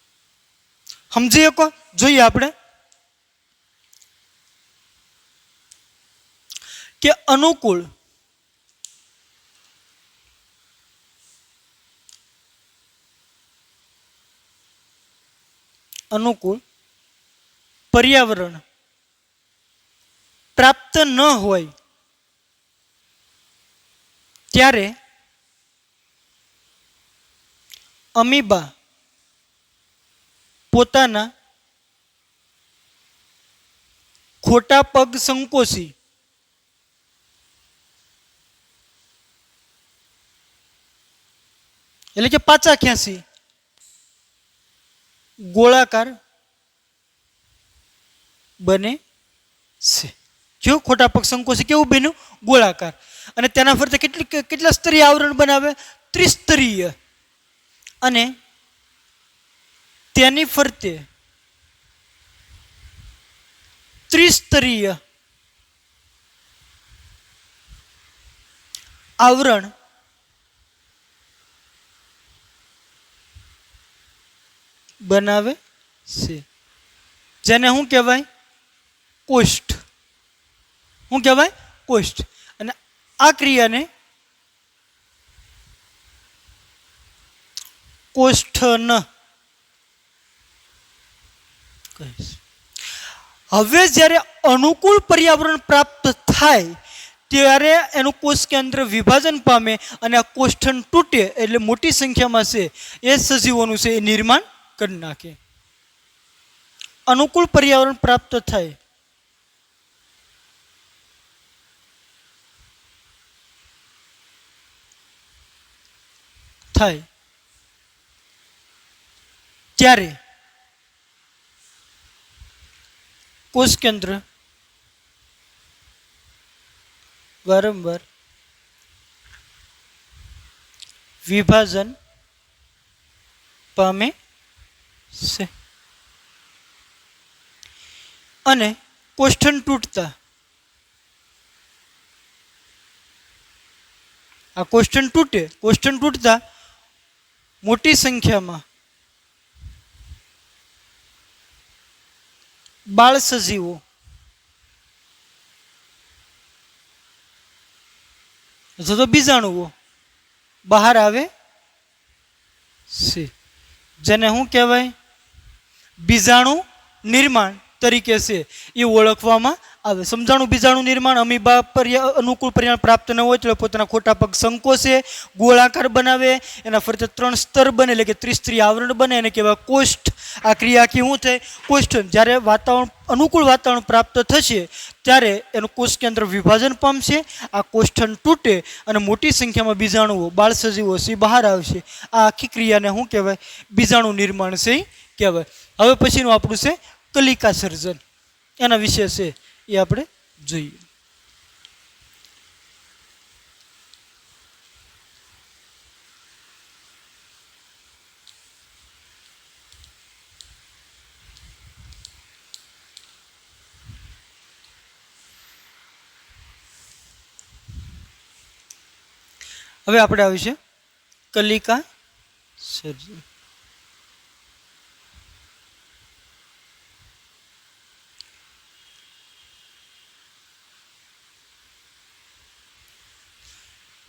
સમજી શકો? જોઈએ આપણે કે અનુકૂળ પર્યાવરણ પ્રાપ્ત ન હોય ત્યારે અમીબા પોતાના ખોટા પગ સંકોચી એટલે કે પાછા ખેંચી ગોળાકાર બને છે. જો ખોટા પગ સંકોચી કેવું બન્યું? ગોળાકાર. અને તેના ફરતે કેટલા સ્તરીય આવરણ બનાવે? ત્રિસ્તરીય. અને તેની ફરતે ત્રિસ્તરીય આવરણ બનાવે છે, જેને શું કહેવાય? કોષ્ઠ. શું કહેવાય? કોષ્ઠ. અને આ ક્રિયાને કોષ્ઠન કહીશ. હવે જ્યારે અનુકૂળ પર્યાવરણ પ્રાપ્ત થાય ત્યારે એનું કોષ કેન્દ્ર વિભાજન પામે અને આ કોષ્ઠન તૂટે એટલે મોટી સંખ્યામાં છે એ સજીવોનું છે એ નિર્માણ કરી નાખે. અનુકૂળ પર્યાવરણ પ્રાપ્ત થાય ત્યારે કોષ કેન્દ્ર વારંવાર વિભાજન પામે છે અને કોષ્ઠન તૂટતા આ કોષ્ઠન તૂટતા મોટી સંખ્યામાં બાળ સજીવો અથવા તો બીજાણુઓ બહાર આવે છે, જેને શું કહેવાય? બીજાણુ નિર્માણ તરીકે છે એ ઓળખવામાં આવે. સમજાણું બીજાણું નિર્માણ અમીબા અનુકૂળ પરિણામ પ્રાપ્ત ન હોય એટલે પોતાના ખોટા પગ સંકોચે, ગોળાકાર બનાવે, એના ફરતે 3 સ્તર બને એટલે કે ત્રિસ્તરીય આવરણ બને, એને કહેવાય કોષ્ઠ. આ ક્રિયા આખી શું થાય? કોષ્ઠ. જ્યારે વાતાવરણ અનુકૂળ વાતાવરણ પ્રાપ્ત થશે ત્યારે એનું કોષ કેન્દ્ર વિભાજન પામશે, આ કોષ્ઠન તૂટે અને મોટી સંખ્યામાં બીજાણુઓ, બાળ સજીવો છે બહાર આવશે. આ આખી ક્રિયાને શું કહેવાય? બીજાણુ નિર્માણ છે કહેવાય. હવે પછીનું આપણું છે કલિકા સર્જન. એના વિશે છે એ આપણે જોઈએ. હવે આપણે આવીશું કલિકા સર્જન.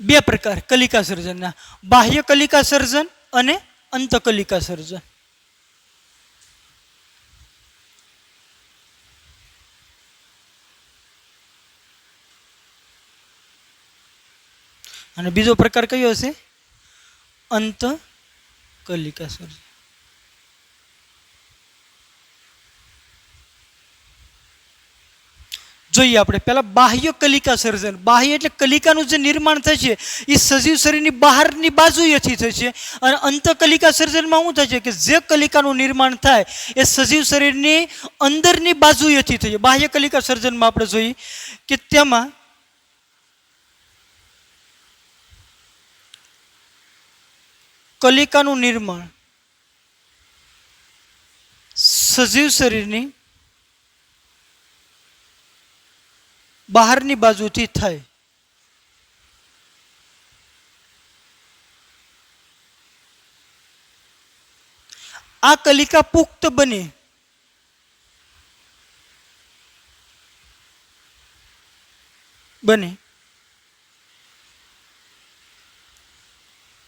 બે પ્રકાર કલિકા સર્જનના: બાહ્ય કલિકા સર્જન અને અંતકલિકા સર્જન. અને બીજો પ્રકાર કયો છે? અંતકલિકા સર્જન. જોઈએ આપણે પહેલા બાહ્ય કલિકા સર્જન. બાહ્ય એટલે કલિકાનું જે નિર્માણ થશે એ સજીવ શરીરની બહારની બાજુએથી થશે. અને અંતકલિકા સર્જનમાં શું થશે કે જે કલિકાનું નિર્માણ થાય એ સજીવ શરીરની અંદરની બાજુએથી થશે. બાહ્ય કલિકા સર્જનમાં આપણે જોઈએ કે તેમાં કલિકાનું નિર્માણ સજીવ શરીરની બહારની બાજુથી થાય. આ કલિકા પુખ્ત બને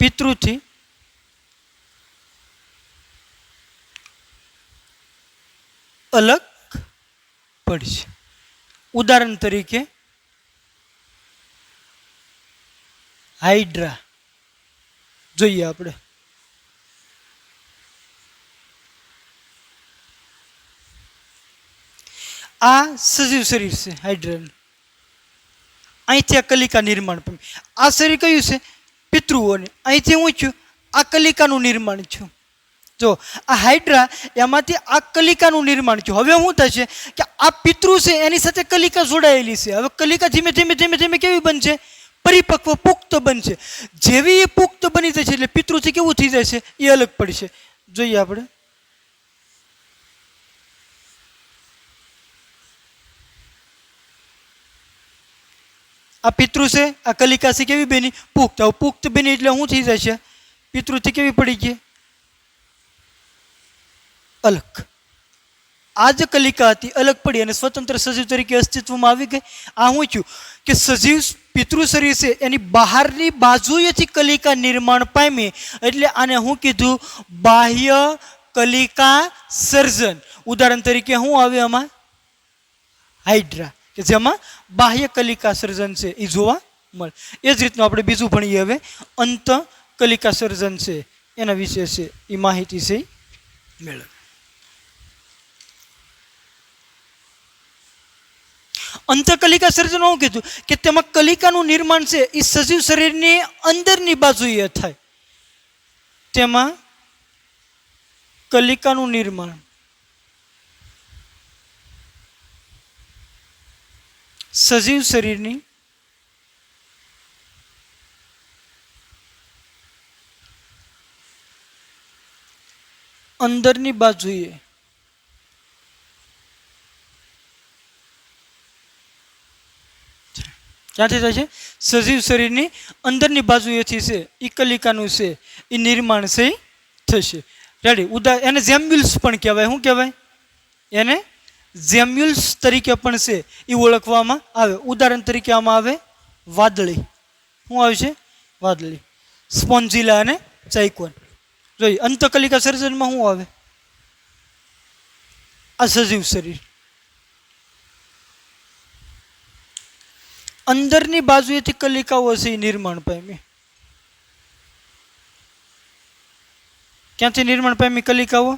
પિતૃથી અલગ પડશે. ઉદાહરણ તરીકે હાઇડ્રા જોઈએ આપણે. આ સજીવ શરીર છે હાઇડ્રાનું. અહીંથી આ કલિકા નિર્માણ પામે. આ શરીર કયું છે? પિતૃઓને. અહીંથી હું છું? આ કલિકાનું નિર્માણ છું. જો આ હાઇડ્રા એમાંથી આ કલિકાનું નિર્માણ થયું. હવે શું થશે કે આ પિતૃ છે એની સાથે કલિકા જોડાયેલી છે. હવે કલિકા ધીમે ધીમે ધીમે ધીમે કેવી બનશે? પરિપક્વ પુખ્ત બનશે. જેવી એ પુખ્ત બની જશે એટલે પિતૃથી કેવું થઈ જશે? એ અલગ પડશે. જોઈએ આપણે. આ પિતૃ છે, આ કલિકા છે કેવી બની? પુખ્ત. હવે પુખ્ત બની એટલે શું થઈ જશે? પિતૃથી કેવી પડી ગઈ? અલગ. આ જ કલિકા હતી અલગ પડી અને સ્વતંત્ર સજીવ તરીકે અસ્તિત્વમાં આવી ગઈ. આ શું થયું કે સજીવ પિતૃ શરીર છે એની બહારની બાજુએથી કલિકા નિર્માણ પામી એટલે આને શું કીધું? બાહ્ય કલિકા સર્જન. ઉદાહરણ તરીકે શું આવે આમાં? હાઇડ્રા, કે જેમાં બાહ્ય કલિકા સર્જન છે એ જોવા મળે. એ જ રીતનું આપણે બીજું ભણીએ. હવે અંત કલિકા સર્જન છે એના વિશે છે એ માહિતી છે મેળવે. અંતકલિકા સર્જન શું કીધું કે તેમાં કલિકાનું નિર્માણ છે એ સજીવ શરીરની અંદરની બાજુએ થાય. તેમાં કલિકાનું નિર્માણ સજીવ શરીરની અંદરની બાજુએ ક્યાંથી થાય છે? સજીવ શરીરની અંદરની બાજુએથી છે એ કલિકાનું છે એ નિર્માણ છે થશે. રેડી. એને જેમ્યુલ્સ પણ કહેવાય. શું કહેવાય? એને જેમ્યુલ્સ તરીકે પણ છે એ ઓળખવામાં આવે. ઉદાહરણ તરીકે આમાં આવે વાદળી. શું આવે છે? વાદળી. સ્પોન્જિલા અને ચાઇકોન. જોઈએ અંતકલિકા સર્જનમાં શું આવે? આ સજીવ શરીર અંદરની બાજુએથી કલિકાઓ છે એ નિર્માણ પામી. ક્યાંથી નિર્માણ પામી કલિકાઓ?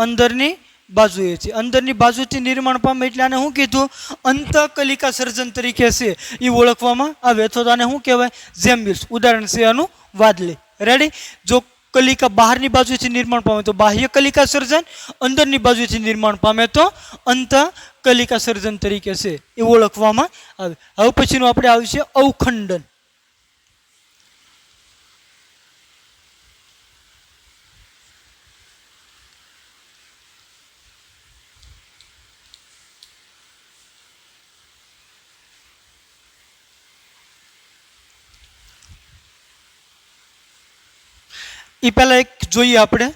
અંદરની બાજુએથી. અંદરની બાજુથી નિર્માણ પામે એટલે આને શું કીધું? અંતઃકલિકા સર્જન તરીકે છે એ ઓળખવામાં આવે. અથવા તો આને શું કહેવાય? ઝેમ્બિલ્સ. ઉદાહરણ છે આનું વાદળી. રેડી? જો કલિકા બહારની બાજુથી નિર્માણ પામે તો બાહ્ય કલિકા સર્જન, અંદરની બાજુથી નિર્માણ પામે તો અંતઃકલિકા સર્જન તરીકે છે એ ઓળખવામાં આવે. હવે પછીનું આપણે આવશે અવખંડન. એ પહેલા એક જોઈએ આપણે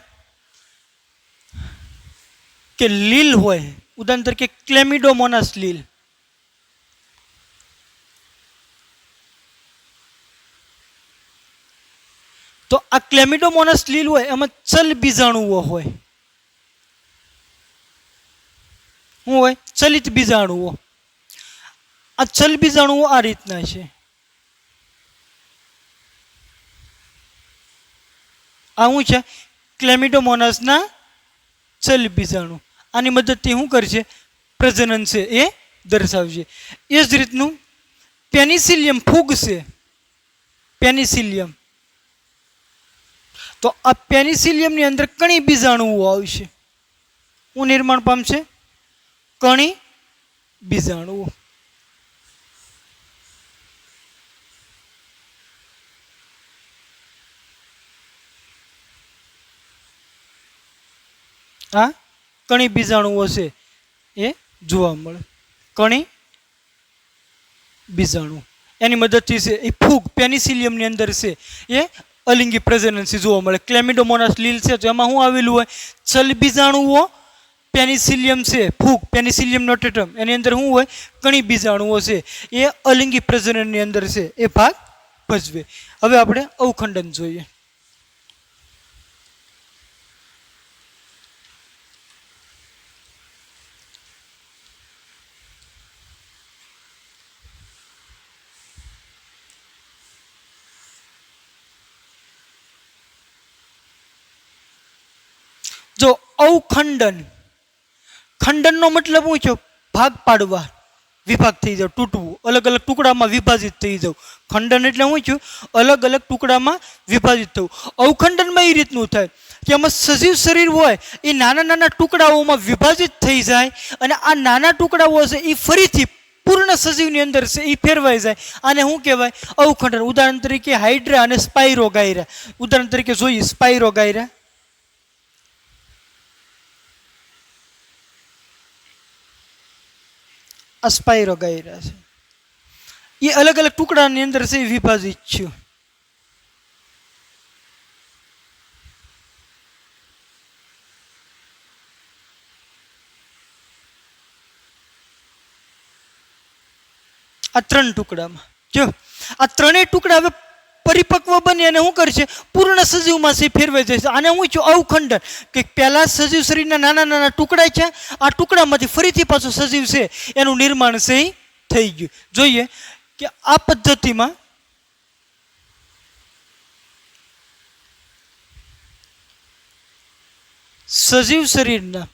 કે લીલ હોય, ઉદાહરણ તરીકે ક્લેમિડોમોનાસ લીલ. તો આ ક્લેમિડોમોનાસ લીલ હોય એમાં ચલ બીજાણુઓ હોય. શું હોય? ચલિત બીજાણુઓ. આ ચલ બીજાણુઓ આ રીતના છે. આ શું છે? ક્લેમિડોમોનાસના ચલ બીજાણુ. આની મદદથી શું કરશે? પ્રજનન છે એ દર્શાવશે. એ જ રીતનું પેનિસિલિયમ ફૂગ છે. પેનિસિલિયમ. તો આ પેનિસિલિયમની અંદર કણી બીજાણુઓ આવશે. શું નિર્માણ પામશે? કણી બીજાણુઓ. આ કણી બીજાણુઓ છે એ જોવા મળે. કણી બીજાણુ એની મદદથી છે એ ફૂગ પેનિસિલિયમની અંદર છે એ અલિંગી પ્રજનનથી જોવા મળે. ક્લેમિડોમોનાસ લીલ છે તો એમાં શું આવેલું હોય? ચલ બીજાણુઓ. પેનિસિલિયમ છે ફૂગ, પેનિસિલિયમ નોટેટમ, એની અંદર શું હોય? કણી બીજાણુઓ છે એ અલિંગી પ્રજનનની અંદર છે એ ભાગ ભજવે. હવે આપણે અવખંડન જોઈએ. જો અવખંડન, ખંડનનો મતલબ શું છે? ભાગ પાડવા, વિભાગ થઈ જાવ, તૂટવું, અલગ અલગ ટુકડામાં વિભાજિત થઈ જવું. ખંડન એટલે શું છે? અલગ અલગ ટુકડામાં વિભાજિત થવું. અવખંડનમાં એ રીતનું થાય કે આમાં સજીવ શરીર હોય એ નાના નાના ટુકડાઓમાં વિભાજિત થઈ જાય અને આ નાના ટુકડાઓ છે એ ફરીથી પૂર્ણ સજીવની અંદર છે એ ફેરવાઈ જાય. આને શું કહેવાય? અવખંડન. ઉદાહરણ તરીકે હાઇડ્રા અને સ્પાઇરોગાયરા. ઉદાહરણ તરીકે જોઈએ સ્પાઇરોગાયરા. સ્પાઇરોગાયરા છે એ અલગ અલગ ટુકડાની અંદર છે વિભાજિત છે. આ ત્રણ ટુકડામાં જો આ ત્રણેય ટુકડા હવે પરિપક્વ બની અને શું કરશે? પૂર્ણ સજીવમાં છે ફેરવાઈ જશે. આને શું છે? અવખંડન. કે પહેલા સજીવ શરીરના નાના નાના ટુકડા છે, આ ટુકડામાંથી ફરીથી પાછું સજીવ છે એનું નિર્માણ છે થઈ ગયું. જોઈએ કે આ પદ્ધતિમાં સજીવ શરીરના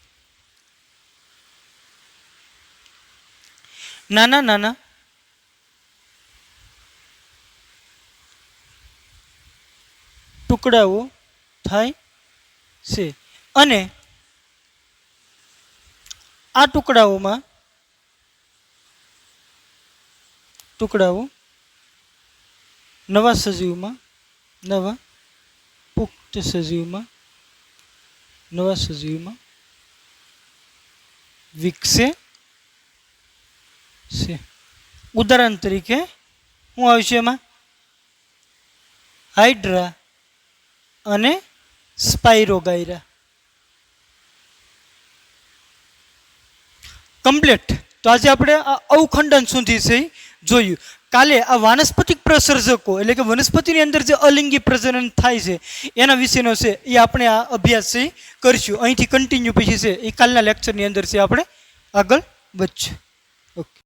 નાના નાના ટુકડાઓ થાય છે અને આ ટુકડાઓ નવા સજીવમાં, નવા પુખ્ત સજીવમાં, નવા સજીવમાં વિકસે છે. ઉદાહરણ તરીકે શું આવશે એમાં? હાઇડ્રા અને સ્પાઇરોગાયરા. કમ્પ્લીટ. તો આજે આપણે આ અવખંડન સુધી છે જોયું. કાલે આ વાનસ્પતિક પ્રસર્જકો એટલે કે વનસ્પતિની અંદર જે અલિંગી પ્રજનન થાય છે એના વિશેનો છે એ આપણે આ અભ્યાસ છે કરશું. અહીંથી કન્ટિન્યુ પછી છે એ કાલના લેક્ચરની અંદર છે આપણે આગળ વધશું. ઓકે.